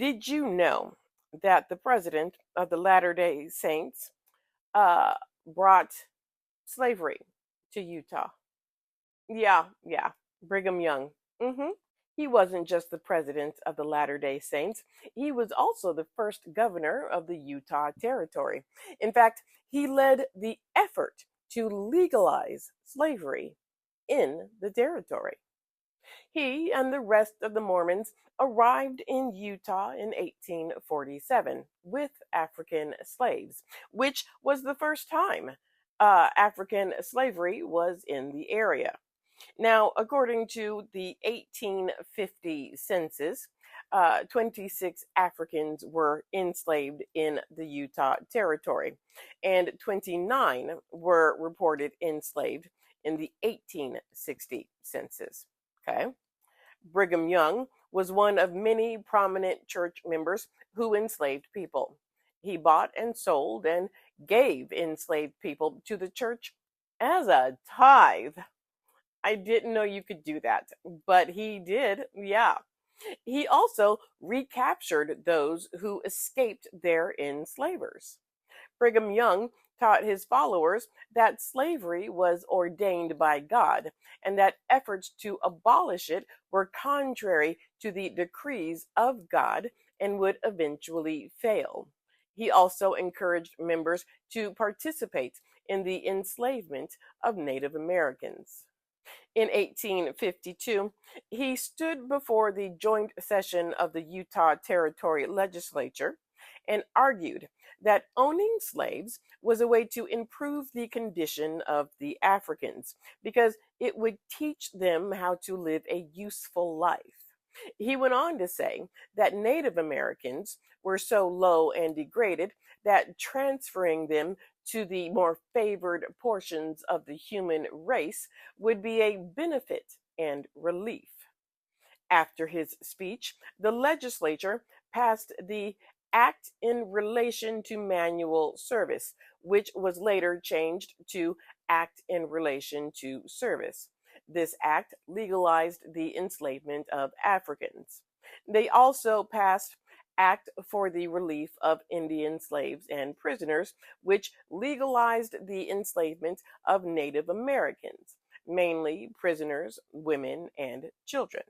Did you know that the president of the Latter-day Saints uh, brought slavery to Utah? Yeah, Brigham Young. He wasn't just the president of the Latter-day Saints, he was also the first governor of the Utah Territory. In fact, he led the effort to legalize slavery in the territory. He and the rest of the Mormons arrived in Utah in 1847 with African slaves, which was the first time African slavery was in the area. Now, according to the 1850 census, 26 Africans were enslaved in the Utah Territory, and 29 were reported enslaved in the 1860 census. Okay. Brigham Young was one of many prominent church members who enslaved people. He bought and sold and gave enslaved people to the church as a tithe. I didn't know you could do that, but he did. Yeah. He also recaptured those who escaped their enslavers. Brigham Young taught his followers that slavery was ordained by God and that efforts to abolish it were contrary to the decrees of God and would eventually fail. He also encouraged members to participate in the enslavement of Native Americans. In 1852, he stood before the joint session of the Utah Territory Legislature and argued that owning slaves was a way to improve the condition of the Africans because it would teach them how to live a useful life. He went on to say that Native Americans were so low and degraded that transferring them to the more favored portions of the human race would be a benefit and relief. After his speech, the legislature passed the Act in Relation to Manual Service, which was later changed to Act in Relation to Service. This act legalized the enslavement of Africans. They also passed Act for the Relief of Indian Slaves and Prisoners, which legalized the enslavement of Native Americans, mainly prisoners, women, and children.